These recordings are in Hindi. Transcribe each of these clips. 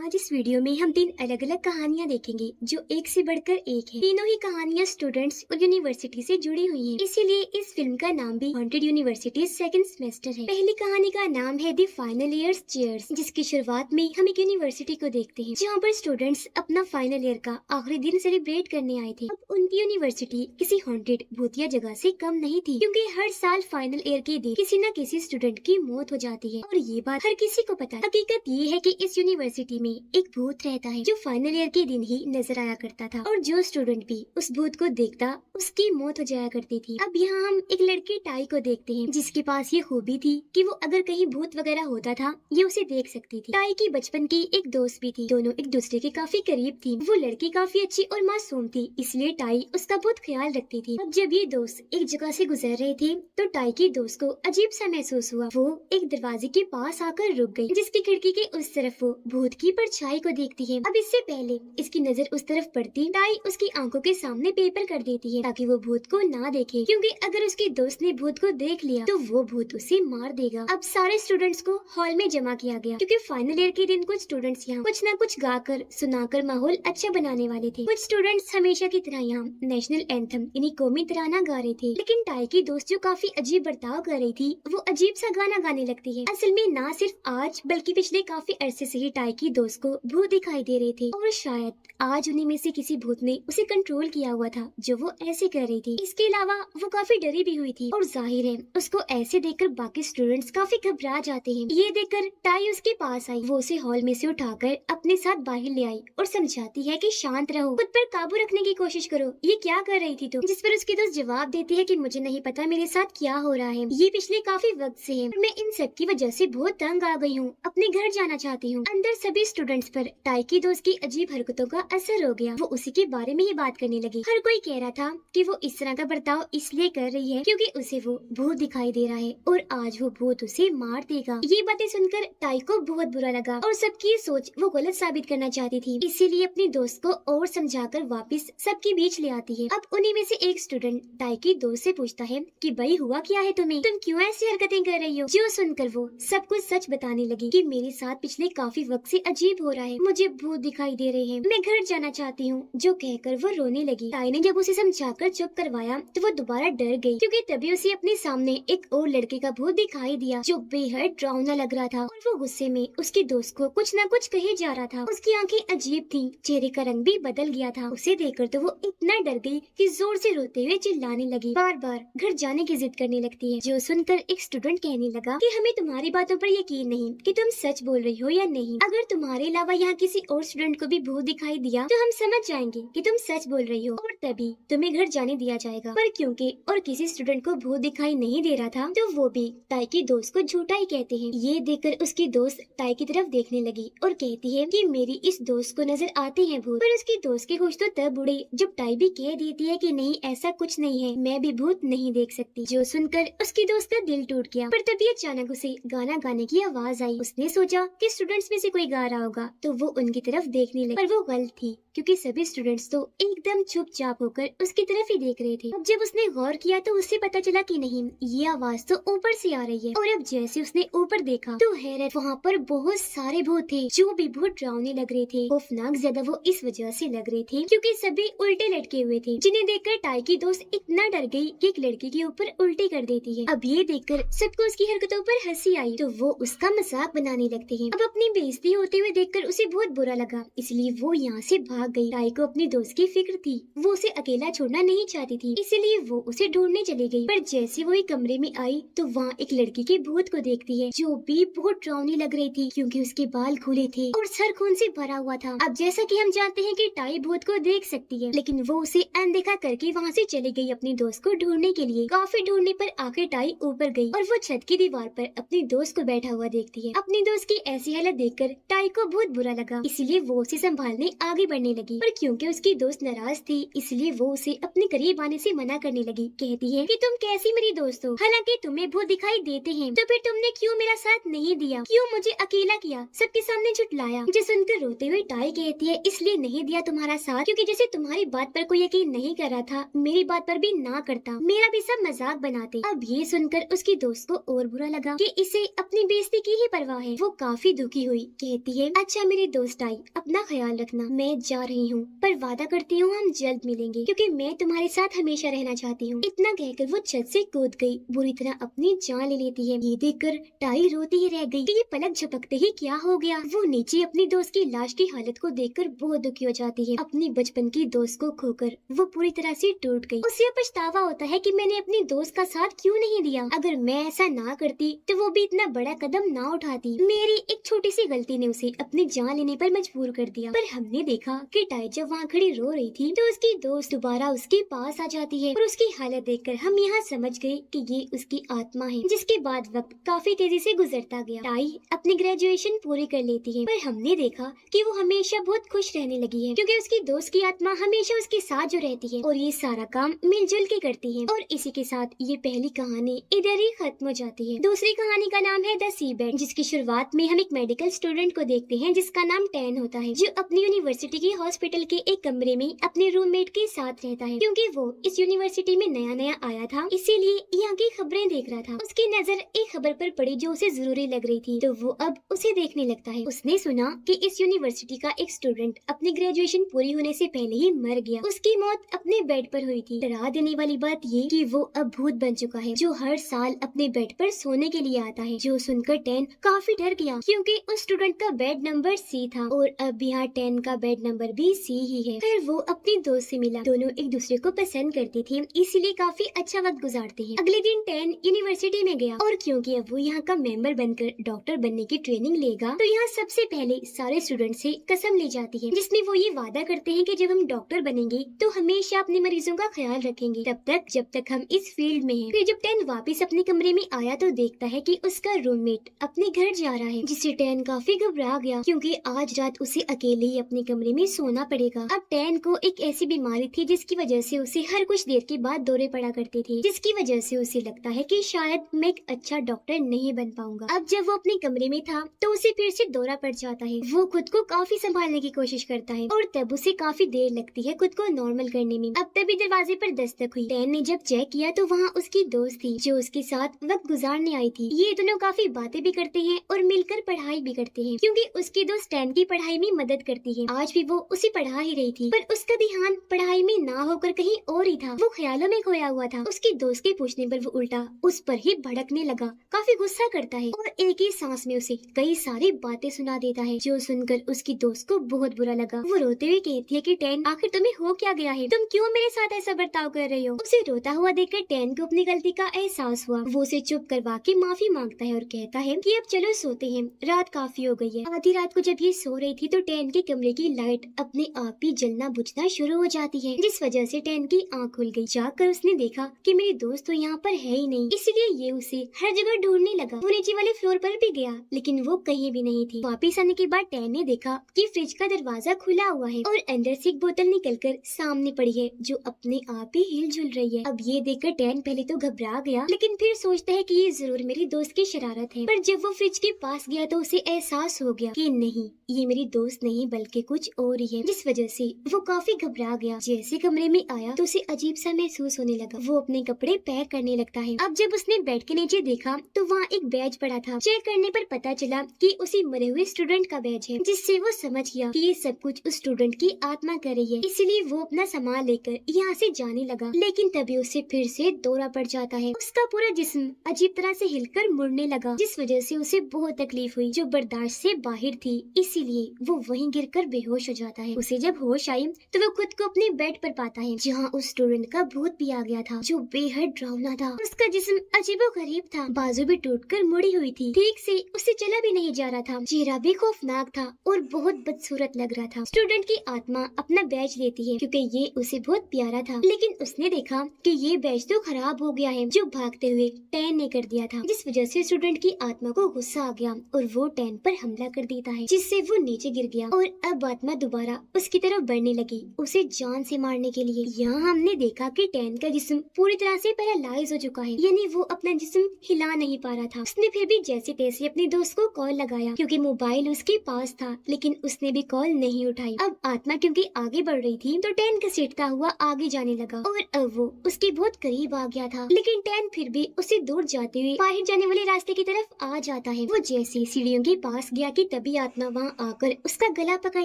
आज इस वीडियो में हम 3 अलग अलग कहानियाँ देखेंगे जो एक से बढ़कर एक है। तीनों ही कहानियाँ स्टूडेंट्स और यूनिवर्सिटी से जुड़ी हुई हैं। इसीलिए इस फिल्म का नाम भी हॉन्टेड यूनिवर्सिटी सेकंड सेमेस्टर है। पहली कहानी का नाम है द फाइनल ईयर्स चेयर्स, जिसकी शुरुआत में हम एक यूनिवर्सिटी को देखते हैं जहाँ पर स्टूडेंट्स अपना फाइनल ईयर का आखिरी दिन सेलिब्रेट करने आए थे। अब उनकी यूनिवर्सिटी किसी हॉन्टेड भूतिया जगह से कम नहीं थी, क्योंकि हर साल फाइनल ईयर के दिन किसी न किसी स्टूडेंट की मौत हो जाती है और ये बात हर किसी को पता है। हकीकत ये है कि इस यूनिवर्सिटी में एक भूत रहता है जो फाइनल ईयर के दिन ही नजर आया करता था, और जो स्टूडेंट भी उस भूत को देखता उसकी मौत हो जाया करती थी। अब यहाँ हम एक लड़के टाई को देखते हैं जिसके पास ये खूबी थी कि वो अगर कहीं भूत वगैरह होता था ये उसे देख सकती थी। टाई की बचपन की एक दोस्त भी थी, दोनों एक दूसरे के काफी करीब थी। वो लड़की काफी अच्छी और मासूम थी, इसलिए टाई उसका बहुत ख्याल रखती थी। अब जब ये दोस्त एक जगह से गुजर रहे थे तो टाई की दोस्त को अजीब सा महसूस हुआ। वो एक दरवाजे के पास आकर रुक गई, जिसकी खिड़की के उस तरफ वो भूत की परछाई को देखती है। अब इससे पहले इसकी नजर उस तरफ पड़ती, टाई उसकी आंखों के सामने पेपर कर देती है ताकि वो भूत को ना देखे, क्योंकि अगर उसकी दोस्त ने भूत को देख लिया तो वो भूत उसे मार देगा। अब सारे स्टूडेंट्स को हॉल में जमा किया गया, क्योंकि फाइनल ईयर के दिन कुछ स्टूडेंट्स यहाँ कुछ न कुछ गाकर सुनाकर माहौल अच्छा बनाने वाले थे। कुछ स्टूडेंट्स हमेशा की तरह यहाँ नेशनल एंथम यानी कौमी तराना गा रहे थे, लेकिन टाई की दोस्त जो काफी अजीब बर्ताव कर रही थी वो अजीब सा गाना गाने लगती है। असल में ना सिर्फ आज बल्कि पिछले काफी अरसे से ही टाई की दोस्त को भूत दिखाई दे रहे थे, और शायद आज उन्हीं में से किसी भूत ने उसे कंट्रोल किया हुआ था जो वो ऐसे कर रही थी। इसके अलावा वो काफी डरी भी हुई थी, और जाहिर है उसको ऐसे देखकर बाकी स्टूडेंट्स काफी घबरा जाते हैं। ये देखकर टाई उसके पास आई, वो उसे हॉल में से उठाकर अपने साथ बाहर ले आई और समझाती है कि शांत रहो, खुद पर काबू रखने की कोशिश करो, ये क्या कर रही थी तुम। जिस पर उसकी दोस्त जवाब देती है कि मुझे नहीं पता मेरे साथ क्या हो रहा है, ये पिछले काफी वक्त से है, मैं इन सब की वजह से बहुत तंग आ गई हूँ, अपने घर जाना चाहती हूँ। अंदर सभी स्टूडेंट्स पर टाई की दोस्त की अजीब हरकतों का असर हो गया। वो उसी के बारे में ही बात करने लगी। हर कोई कह रहा था कि वो इस तरह का बर्ताव इसलिए कर रही है क्योंकि उसे वो भूत दिखाई दे रहा है और आज वो भूत उसे मार देगा। ये बातें सुनकर टाई को बहुत बुरा लगा और सबकी सोच वो गलत साबित करना चाहती थी, इसीलिए अपनी दोस्त को और समझाकर वापस सबके बीच ले आती है। अब उन्हीं में से एक स्टूडेंट टाई की दोस्त से पूछता है कि भाई हुआ क्या है तुम्हें, तुम क्यों ऐसी हरकतें कर रही हो। जो सुनकर वो सब कुछ सच बताने लगी कि मेरे साथ पिछले काफी वक्त से अजीब हो रहा है, मुझे भूत दिखाई दे रहे हैं, मैं घर जाना चाहती हूँ। जो कहकर वो रोने लगी। टाई ने जब उसे समझाकर चुप करवाया तो वो दोबारा डर गई, क्योंकि तभी उसे अपने सामने एक और लड़के का भूत दिखाई दिया जो बेहद डरावना लग रहा था, और वो गुस्से में उसकी दोस्त को कुछ न कुछ कहे जा रहा था। उसकी आंखें अजीब थीं, चेहरे का रंग भी बदल गया था। उसे देखकर तो वो इतना डर गई कि जोर से रोते हुए चिल्लाने लगी, बार बार घर जाने की जिद करने लगती है। जो सुनकर एक स्टूडेंट कहने लगा कि हमें तुम्हारी बातों पर यकीन नहीं कि तुम सच बोल रही हो या नहीं। अगर तुम्हारे अलावा यहाँ किसी और स्टूडेंट को भी भूत दिखाई दिया तो हम समझ जाएंगे कि तुम सच बोल रही हो और तभी तुम्हें घर जाने दिया जाएगा। पर क्योंकि और किसी स्टूडेंट को भूत दिखाई नहीं दे रहा था तो वो भी टाई की दोस्त को झूठा ही कहते हैं। ये देखकर उसकी दोस्त टाई की तरफ देखने लगी और कहती है कि मेरी इस दोस्त को नजर आते हैं भूत। पर उसकी दोस्त के होश तो तब उड़े जब टाई भी कह देती है कि नहीं ऐसा कुछ नहीं है, मैं भी भूत नहीं देख सकती। जो सुनकर उसकी दोस्त का दिल टूट गया। पर तभी अचानक उसे गाना गाने की आवाज आई। उसने सोचा कि स्टूडेंट्स में से कोई गा रहा होगा तो वो उनकी तरफ देखने लगी, पर वो गलत थी क्योंकि सभी स्टूडेंट्स तो एकदम चुपचाप होकर उसकी तरफ ही देख रहे थे। अब जब उसने गौर किया तो उसे पता चला कि नहीं ये आवाज तो ऊपर से आ रही है, और अब जैसे उसने ऊपर देखा तो हैरत, वहाँ पर बहुत सारे भूत थे जो भी बहुत डरावने लग रहे थे। खौफनाक ज्यादा वो इस वजह से लग रहे थे क्योंकि सभी उल्टे लटके हुए थे, जिन्हें देखकर टाई की दोस्त इतना डर गई कि एक लड़की के ऊपर उल्टी कर देती है। अब ये देखकर सबको उसकी हरकतों पर हंसी आई तो वो उसका मजाक बनाने लगते हैं। अब अपनी बेइज्जती होते हुए देखकर उसे बहुत बुरा लगा, इसलिए वो यहाँ से भाग गई। टाई को अपनी दोस्त की फिक्र थी, वो उसे अकेला छोड़ना नहीं चाहती थी, इसलिए वो उसे ढूंढने चली गई। पर जैसे वो एक कमरे में आई तो वहाँ एक लड़की के भूत को देखती है जो भी बहुत डरावनी लग रही थी क्योंकि उसके बाल खुले थे और सर खून से भरा हुआ था। अब जैसा कि हम जानते हैं कि टाई भूत को देख सकती है, लेकिन वो उसे अनदेखा करके वहाँ से चली गई अपनी दोस्त को ढूंढने के लिए। काफी ढूंढने पर आखिर टाई ऊपर गई और वो छत की दीवार पर अपनी दोस्त को बैठा हुआ देखती है। अपनी दोस्त की ऐसी हालत देखकर टाई को बहुत बुरा लगा, इसलिए वो उसे संभालने आगे बढ़ने लगी। पर क्योंकि उसकी दोस्त नाराज थी इसलिए वो उसे अपने करीब आने से मना करने लगी। कहती है कि तुम कैसी मेरी दोस्त हो, हालांकि तुम्हें भूत दिखाई देते हैं, तो फिर तुमने क्यों मेरा साथ नहीं दिया, क्यों मुझे अकेला किया, सबके सामने झुठलाया। मुझे सुनकर रोते हुए टाई कहती है इसलिए नहीं दिया तुम्हारा साथ क्योंकि जैसे तुम्हारी बात पर कोई यकीन नहीं कर रहा था, मेरी बात पर भी ना करता, मेरा भी सब मजाक बनाते। अब ये सुनकर उसकी दोस्त को और बुरा लगा कि इसे अपनी बेइज्जती की ही परवाह है। वो काफी दुखी हुई, कहती है अच्छा मेरी दोस्त आई, अपना ख्याल रखना, मैं जा रही हूँ, पर वादा करती हूँ हम जल्द मिलेंगे क्योंकि मैं तुम्हारे साथ हमेशा रहना चाहती हूँ। इतना कहकर वो छत से कूद गई, बुरी तरह अपनी जान ले लेती है। ये देखकर टाई रोती ही रह गई कि ये पलक झपकते ही क्या हो गया। वो नीचे अपनी दोस्त की लाश की हालत को देखकर बहुत दुखी हो जाती है। अपनी बचपन की दोस्त को खोकर वो पूरी तरह से टूट गई। उसे पछतावा होता है कि मैंने अपनी दोस्त का साथ क्यों नहीं दिया। अगर मैं ऐसा ना करती तो वो भी इतना बड़ा कदम ना उठाती। मेरी एक छोटी सी गलती ने उसे अपनी जान लेने पर मजबूर कर दिया। पर हमने देखा कि टाई जब वहाँ खड़ी रो रही थी तो उसकी दोस्त दोबारा उसके पास आ जाती है और उसकी हालत देखकर हम यहाँ समझ गए कि ये उसकी आत्मा है। जिसके बाद वक्त काफी तेजी से गुजरता गया। टाई अपनी ग्रेजुएशन पूरी कर लेती है, पर हमने देखा कि वो हमेशा बहुत खुश रहने लगी है क्योंकि उसकी दोस्त की आत्मा हमेशा उसके साथ जो रहती है और ये सारा काम मिलजुल के करती है। और इसी के साथ ये पहली कहानी इधर ही खत्म हो जाती है। दूसरी कहानी का नाम है द सी बेड, जिसकी शुरुआत में हम एक मेडिकल स्टूडेंट को देखते हैं जिसका नाम टैन होता है, जो अपनी यूनिवर्सिटी की हॉस्पिटल के एक कमरे में अपने रूममेट के साथ रहता है। क्योंकि वो इस यूनिवर्सिटी में नया नया आया था, इसीलिए यहाँ की खबरें देख रहा था। उसकी नजर एक खबर पर पड़ी जो उसे जरूरी लग रही थी, तो वो अब उसे देखने लगता है। उसने सुना कि इस यूनिवर्सिटी का एक स्टूडेंट अपनी ग्रेजुएशन पूरी होने से पहले ही मर गया। उसकी मौत अपने बेड पर हुई थी। डरा देने वाली बात ये कि वो अब भूत बन चुका है जो हर साल अपने बेड पर सोने के लिए आता है। जो सुनकर टैन काफी डर गया क्योंकि उस स्टूडेंट का बेड नंबर सी था और अब यहाँ टैन का बेड नंबर भी सी ही है। फिर वो अपनी दोस्त से मिला। दोनों एक दूसरे को पसंद करती थी, इसीलिए काफी अच्छा वक्त गुजारते हैं। अगले दिन टैन यूनिवर्सिटी में गया और क्योंकि अब वो यहाँ का मेंबर बनकर डॉक्टर बनने की ट्रेनिंग लेगा, तो यहाँ सबसे पहले सारे स्टूडेंट से कसम ली जाती है जिसमें वो ये वादा करते हैं कि जब हम डॉक्टर बनेंगे तो हमेशा अपने मरीजों का ख्याल रखेंगे, तब तक जब तक हम इस फील्ड में हैं। फिर जब टैन वापस अपने कमरे में आया तो देखता है कि उसका रूममेट अपने घर जा रहा है, जिससे टैन काफी घबरा गया क्योंकि आज रात उसे अकेले ही अपने कमरे में सोना पड़ेगा। अब टैन को एक ऐसी बीमारी थी जिसकी वजह से उसे हर कुछ देर के बाद दौरे पड़ा करते थे, जिसकी वजह से उसे लगता है कि शायद मैं एक अच्छा डॉक्टर नहीं बन पाऊंगा। अब जब वो अपने कमरे में था तो उसे फिर से दौरा पड़ जाता है। वो खुद को काफी संभालने की कोशिश करता है और तब उसे काफी देर लगती है खुद को नॉर्मल करने में। अब तभी दरवाजे पर दस्तक हुई। टैन ने जब चेक किया तो वहाँ उसकी दोस्त थी जो उसके साथ वक्त गुजारने आई थी। ये दोनों काफी बातें भी करते हैं और मिलकर पढ़ाई भी करते हैं क्योंकि उसकी दोस्त टैन की पढ़ाई में मदद करती है। आज भी वो उसे पढ़ा ही रही थी, पर उसका ध्यान पढ़ाई में ना होकर कहीं और ही था। वो ख्यालों में खोया हुआ था। उसकी दोस्त के पूछने पर वो उल्टा उस पर ही भड़कने लगा, काफी गुस्सा करता है और एक ही सांस में उसे कई सारी बातें सुना देता है जो सुनकर उसकी दोस्त को बहुत बुरा लगा। वो रोते हुए कहती है कि टैन आखिर तुम्हें हो क्या गया है, तुम क्यों मेरे साथ ऐसा बर्ताव कर रही हो। उसे रोता हुआ देखकर टैन को अपनी गलती का एहसास हुआ। वो उसे चुप करवा के माफी मांगता है और कहता है कि अब चलो सोते हैं, रात काफी हो गई है। आधी रात को जब ये सो रही थी तो टैन के कमरे की लाइट अपने आप ही जलना बुझना शुरू हो जाती है, जिस वजह से टैन की आंख खुल गई। जाकर उसने देखा कि मेरी दोस्त तो यहाँ पर है ही नहीं, इसलिए ये उसे हर जगह ढूंढने लगा। वो नीचे वाले फ्लोर पर भी गया लेकिन वो कहीं भी नहीं थी। वापिस आने के बाद टैन ने देखा कि फ्रिज का दरवाजा खुला हुआ है और अंदर से एक बोतल निकलकर सामने पड़ी है जो अपने आप ही हिलजुल रही है। अब ये देखकर टैन पहले तो घबरा गया लेकिन फिर सोचता है कि ये जरूर मेरी दोस्त की शरारत है। पर जब वो फ्रिज के पास गया तो उसे एहसास हो गया कि नहीं, ये मेरी दोस्त नहीं बल्कि कुछ और ही है, जिस वजह से वो काफी घबरा गया। जैसे कमरे में आया तो उसे अजीब सा महसूस होने लगा। वो अपने कपड़े पैक करने लगता है। अब जब उसने बेड के नीचे देखा तो वहाँ एक बैज पड़ा था। चेक करने पर पता चला कि उसी मरे हुए स्टूडेंट का बैज है, जिससे वो समझ गया कि ये सब कुछ उस स्टूडेंट की आत्मा कर रही है। इसलिए वो अपना सामान लेकर यहाँ से जाने लगा लेकिन तभी उसे फिर से दौरा पड़ जाता है। उसका पूरा जिस्म अजीब तरह से हिलकर मुड़ने लगा, जिस वजह से उसे बहुत तकलीफ हुई जो बर्दाश्त से बाहर थी। इसीलिए वो वहीं गिरकर बेहोश हो जाता है। उसे जब होश आई तो वो खुद को अपने बेड पर पाता है जहाँ उस स्टूडेंट का भूत भी आ गया था जो बेहद डरावना था। उसका जिस्म अजीबोगरीब था, बाजू भी टूटकर मुड़ी हुई थी, ठीक से उसे चला भी नहीं जा रहा था, चेहरा भी खौफनाक था और बहुत बदसूरत लग रहा था। स्टूडेंट की आत्मा अपना बैज लेती है क्योंकि ये उसे बहुत प्यारा था, लेकिन उसने देखा कि ये बैज तो खराब हो गया है जो भागते हुए टैन ने कर दिया था, जिस वजह से स्टूडेंट की आत्मा को गुस्सा आ गया और वो टैन पर हमला कर देता है, जिससे वो नीचे गिर गया और अब आत्मा दोबारा उसकी तरफ बढ़ने लगी उसे जान से मारने के लिए। यहाँ हमने देखा कि टैन का जिस्म पूरी तरह से पैरालाइज हो चुका है, यानी वो अपना जिस्म हिला नहीं पा रहा था। उसने फिर भी जैसे तैसे अपने दोस्त को कॉल लगाया क्योंकि मोबाइल उसके पास था, लेकिन उसने भी कॉल नहीं उठाई। अब आत्मा क्योंकि आगे बढ़ रही थी तो टैन घसीटता हुआ आगे जाने लगा और अब वो उसके बहुत करीब आ गया था, लेकिन टैन फिर भी उसे दूर जाते हुए बाहर जाने वाले रास्ते की तरफ आ जाता है। वो जैसे सीढ़ियों के पास गया कि तभी तभी आत्मा वहाँ आकर उसका गला पकड़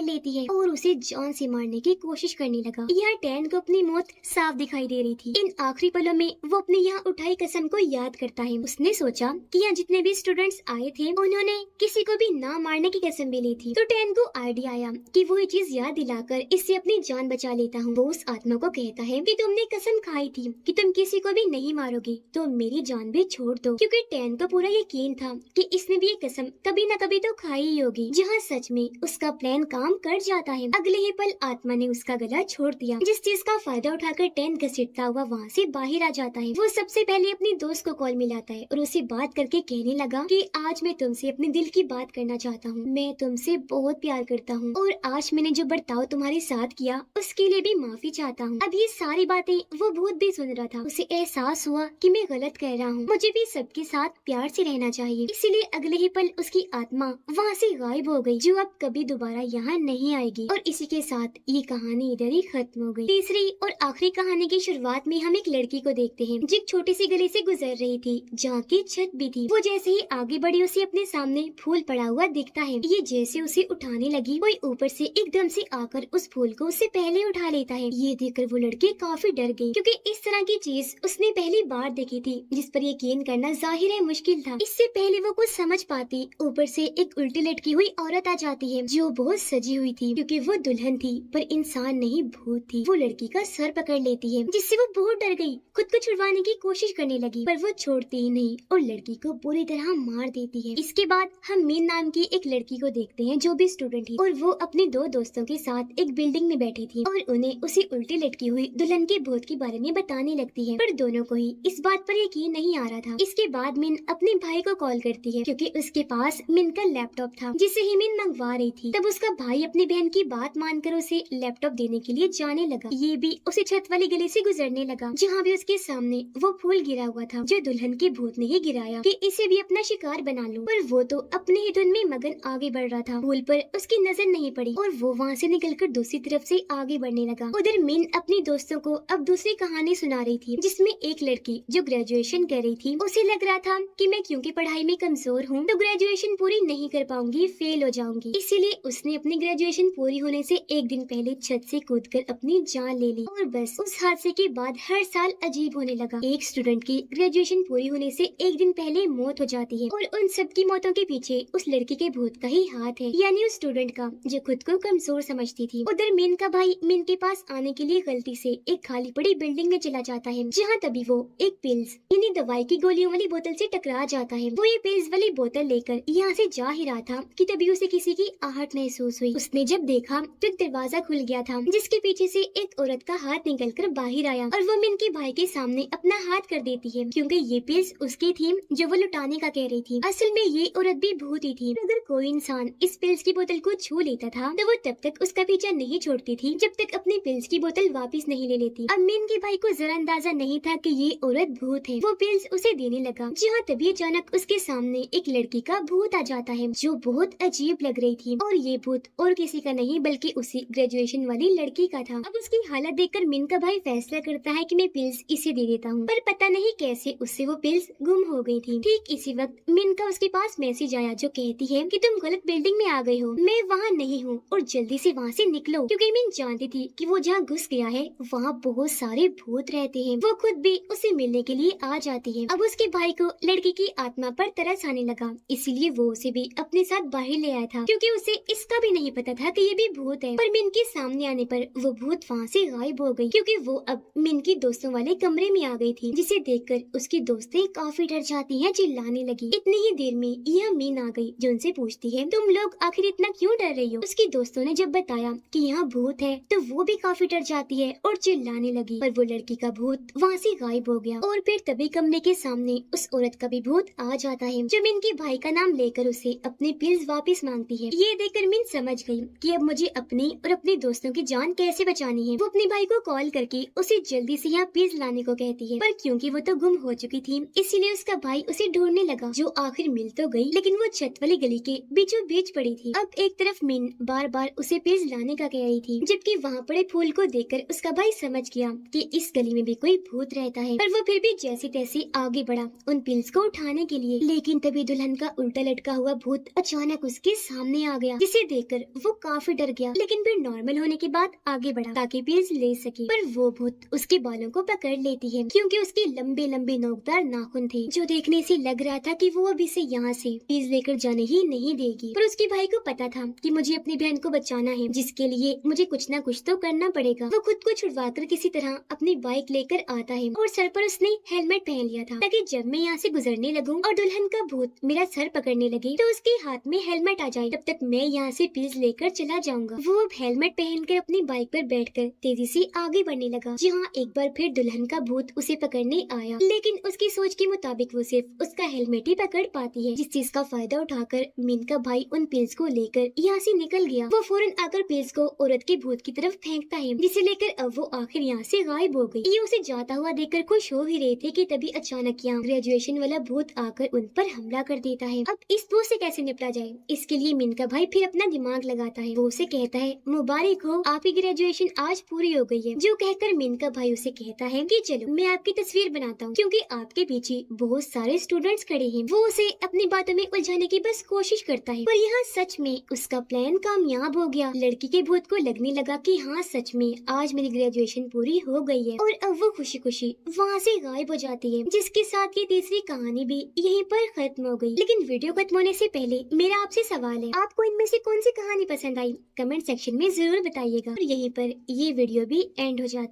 लेती है और उसे जान से मारने की कोशिश करने लगा। यहाँ टैन को अपनी मौत साफ दिखाई दे रही थी। इन आखिरी पलों में वो अपनी यहाँ उठाई कसम को याद करता है। उसने सोचा कि यहाँ जितने भी स्टूडेंट्स आए थे उन्होंने किसी को भी ना मारने की कसम भी ली थी। तो टैन को आइडिया आया कि वो ये चीज याद दिलाकर इससे अपनी जान बचा लेता हूँ। वो उस आत्मा को कहता है कि तुमने कसम खाई थी कि तुम किसी को भी नहीं मारोगे, तो मेरी जान भी छोड़ दो। क्योंकि टैन को पूरा यकीन था कि इसने भी ये कसम कभी न कभी तो खाई ही होगी। जहाँ सच में उसका प्लान काम कर जाता है। अगले ही पल आत्मा ने उसका गला छोड़ दिया, जिस चीज का फायदा उठाकर टैन घसीटता हुआ वहाँ से बाहर आ जाता है। वो सबसे पहले अपनी दोस्त को कॉल मिलाता है और उसे बात करके कहने लगा कि आज मैं तुमसे अपने दिल की बात करना चाहता हूँ। मैं तुमसे बहुत प्यार करता हूँ और आज मैंने जो बर्ताव तुम्हारे साथ किया उसके लिए भी माफी चाहता हूँ। अब ये सारी बातें वो भूत भी सुन रहा था। उसे एहसास हुआ कि मैं गलत कह रहा हूँ, मुझे भी सबके साथ प्यार से रहना चाहिए। इसीलिए अगले ही पल उसकी आत्मा वहाँ से गायब हो गई, जो अब कभी दोबारा यहाँ नहीं आएगी। और इसी के साथ ये कहानी इधर ही खत्म हो गई। तीसरी और आखिरी कहानी की शुरुआत में हम एक लड़की को देखते हैं जो एक छोटी सी गली से गुजर रही थी, जहाँ की छत भी थी। वो जैसे ही आगे बढ़ी उसे अपने सामने फूल पड़ा हुआ दिखता है। ये जैसे उसे उठाने लगी, कोई ऊपर से एकदम से आकर उस फूल को उससे पहले उठा लेता है। ये देखकर वो लड़की काफी डर गई, क्योंकि इस तरह की चीज उसने पहली बार देखी थी, जिस पर यकीन करना जाहिर है मुश्किल था। इससे पहले वो कुछ समझ पाती, ऊपर से एक उल्टी लटकी हुई औरत आ जाती है जो बहुत सजी हुई थी, क्योंकि वो दुल्हन थी पर इंसान नहीं भूत थी। वो लड़की का सर पकड़ लेती है, जिससे वो बहुत डर गई। खुद को छुड़वाने की कोशिश करने लगी, पर वो छोड़ती ही नहीं और लड़की को बुरी तरह मार देती है। इसके बाद हम मीन नाम की एक लड़की को देखते हैं जो भी स्टूडेंट थी, और वो अपने दो दोस्तों के साथ एक बिल्डिंग में बैठी थी और उन्हें उसी उल्टी लटकी हुई दुल्हन के भूत के बारे में बताने लगती है। पर दोनों को ही इस बात पर यकीन नहीं आ रहा था। इसके बाद मिन अपने भाई को कॉल करती है, क्योंकि उसके पास मिन का लैपटॉप था जिसे ही मिन मंगवा रही थी। तब उसका भाई अपनी बहन की बात मानकर उसे लैपटॉप देने के लिए जाने लगा। ये भी उसे छत वाली गली से गुजरने लगा, जहाँ भी उसके सामने वो फूल गिरा हुआ था जो दुल्हन के भूत ने ही गिराया कि इसे भी अपना शिकार बना लूं। पर वो तो अपने ही धुन में मगन आगे बढ़ रहा था। फूल पर उसकी नजर नहीं पड़ी और वो वहाँ से निकलकर दूसरी तरफ से आगे बढ़ने लगा। उधर मिन अपनी दोस्तों को अब दूसरी कहानी सुना रही थी, जिसमें एक लड़की जो ग्रेजुएशन कर रही थी, उसे लग रहा था कि मैं क्योंकि पढ़ाई में कमजोर हूँ तो ग्रेजुएशन पूरी नहीं कर पाऊंगी, फेल हो जाऊंगी। इसीलिए उसने अपनी ग्रेजुएशन पूरी होने से एक दिन पहले छत से कूदकर अपनी जान ले ली। और बस उस हादसे के बाद हर साल अजीब होने लगा। एक स्टूडेंट की ग्रेजुएशन पूरी होने से एक दिन पहले मौत हो जाती है और उन सब की मौतों के पीछे उस लड़की के भूत का ही हाथ है, यानी उस स्टूडेंट का जो खुद को कमजोर समझती थी। उधर मिन का भाई मिन के पास आने के लिए गलती से एक खाली पड़ी बिल्डिंग में चला जाता है, जहाँ तभी वो एक पिल्स यानी दवाई की गोलियों वाली बोतल से टकरा जाता है। वो ये पिल्स वाली बोतल लेकर यहाँ से जा ही रहा था कि तभी उसे किसी की आहट महसूस हुई। उसने जब देखा तो एक दरवाजा खुल गया था, जिसके पीछे से एक औरत का हाथ निकलकर बाहर आया और वो मिन के भाई के सामने अपना हाथ कर देती है, क्योंकि ये पिल्स उसकी थी जो वो लुटाने का कह रही थी। असल में ये औरत भी भूत ही थी। अगर कोई इंसान इस पिल्स की बोतल को छू लेता था तो वो तब तक उसका पीछा नहीं छोड़ती थी जब तक अपनी पिल्स की बोतल वापस नहीं ले लेती। अब मिन के भाई को जरा अंदाजा नहीं था कि ये औरत भूत है। वो पिल्स उसे देने लगा, जहाँ तभी अचानक उसके सामने एक लड़की का भूत आ जाता है जो बहुत अजीब लग रही थी, और ये भूत और किसी का नहीं बल्कि उसी ग्रेजुएशन वाली लड़की का था। अब उसकी हालत देखकर मिन का भाई फैसला करता है कि मैं पिल्स इसे दे देता हूँ, पर पता नहीं कैसे उससे वो पिल्स गुम हो गई थी। ठीक इसी वक्त मिन का उसके पास मैसेज आया जो कहती है कि तुम गलत बिल्डिंग में आ गए हो, मैं वहाँ नहीं हूँ और जल्दी से वहाँ से निकलो, क्योंकि मिन जानती थी कि वो जहाँ घुस गया है वहाँ बहुत सारे भूत रहते हैं। वो खुद भी उसे मिलने के लिए आ जाती है। अब उसके भाई को लड़की की आत्मा पर तरस आने लगा, इसीलिए वो उसे भी अपने साथ बाहर ले आया था, क्योंकि उसे इसका भी नहीं पता था कि ये भी भूत है। पर मिन के सामने आने पर वो भूत वहाँ से गायब हो गई, क्योंकि वो अब मिन की दोस्तों वाले कमरे में आ गई थी, जिसे देखकर उसकी दोस्तें काफी डर जाती हैं, चिल्लाने लगी। इतनी ही देर में यह मीन आ गई जो उनसे पूछती है तुम लोग आखिर इतना क्यों डर रही हो। उसकी दोस्तों ने जब बताया कि यहाँ भूत है तो वो भी काफी डर जाती है और चिल्लाने लगी, पर वो लड़की का भूत वहाँ से गायब हो गया। और फिर तभी कमरे के सामने उस औरत का भी भूत आ जाता है जो मिन के भाई का नाम लेकर उसे अपने पिल्स वापस मांगती है। ये देखकर मिन समझ गई कि अब मुझे अपनी और अपने दोस्तों की जान कैसे बचानी है। वो अपने भाई को कॉल करके उसे जल्दी से यहाँ पिल्स लाने को कहती है, पर क्योंकि वो तो गुम हो चुकी थी इसीलिए उसका भाई उसे ढूंढने लगा, जो आखिर मिल तो गई लेकिन वो छत वाली गली के बीचों बीच पड़ी थी। अब एक तरफ मिन बार बार उसे पिल्स लाने का कह रही थी, जबकि वहाँ पड़े फूल को देखकर उसका भाई समझ गया कि इस गली में भी कोई भूत रहता है, पर वो फिर भी जैसे तैसे आगे बढ़ा उन पिल्स को उठाने के लिए। लेकिन तभी दुल्हन का उल्टा लटका हुआ भूत अचानक अचानक उसके सामने आ गया, जिसे देखकर वो काफी डर गया, लेकिन फिर नॉर्मल होने के बाद आगे बढ़ा ताकि पिल्स ले सके। पर वो भूत उसके बालों को पकड़ लेती है क्योंकि उसके लंबे लंबे नोकदार नाखून थे, जो देखने से लग रहा था कि वो अब इसे यहाँ से पिल्स लेकर जाने ही नहीं देगी। पर उसके भाई को पता था कि मुझे अपनी बहन को बचाना है, जिसके लिए मुझे कुछ ना कुछ तो करना पड़ेगा। वो खुद को छुड़वाकर किसी तरह अपनी बाइक लेकर आता है और सर पर उसने हेलमेट पहन लिया था ताकि जब मैं यहाँ से गुजरने लगूं और दुल्हन का भूत मेरा सर पकड़ने लगे तो उसके हाथ में हेलमेट आ जाए, तब तक मैं यहाँ से पिल्स लेकर चला जाऊंगा। वो अब हेलमेट पहनकर अपनी बाइक पर बैठकर तेजी से आगे बढ़ने लगा, जहाँ एक बार फिर दुल्हन का भूत उसे पकड़ने आया, लेकिन उसकी सोच के मुताबिक वो सिर्फ उसका हेलमेट ही पकड़ पाती है, जिस चीज का फायदा उठाकर मीन का भाई उन पिल्स को लेकर यहाँ से निकल गया। वो फौरन आकर पिल्स को औरत के भूत की तरफ फेंकता है, जिसे लेकर अब वो आखिर यहाँ से गायब हो गई। ये उसे जाता हुआ देखकर खुश हो ही रहे थे कि तभी अचानक यहाँ ग्रेजुएशन वाला भूत आकर उन पर हमला कर देता है। अब इस भूत से कैसे निपटा जाए, इसके लिए मीन का भाई फिर अपना दिमाग लगाता है। वो उसे कहता है, मुबारक हो, आपकी ग्रेजुएशन आज पूरी हो गई है। जो कहकर मीन का भाई उसे कहता है कि चलो मैं आपकी तस्वीर बनाता हूँ, क्योंकि आपके पीछे बहुत सारे स्टूडेंट्स खड़े हैं। वो उसे अपनी बातों में उलझाने की बस कोशिश करता है, पर यहाँ सच में उसका प्लान कामयाब हो गया। लड़की के भूत को लगने लगा कि हाँ सच में आज मेरी ग्रेजुएशन पूरी हो गई है, और अब वो खुशी खुशी वहाँ से गायब हो जाती है, जिसके साथ ये तीसरी कहानी भी यहीं पर खत्म हो गई। लेकिन वीडियो खत्म होने से पहले मेरा आपसे सवाल है, आपको इनमें से कौन सी कहानी पसंद आई? कमेंट सेक्शन में जरूर बताइएगा। और यहीं पर ये वीडियो भी एंड हो जाती है।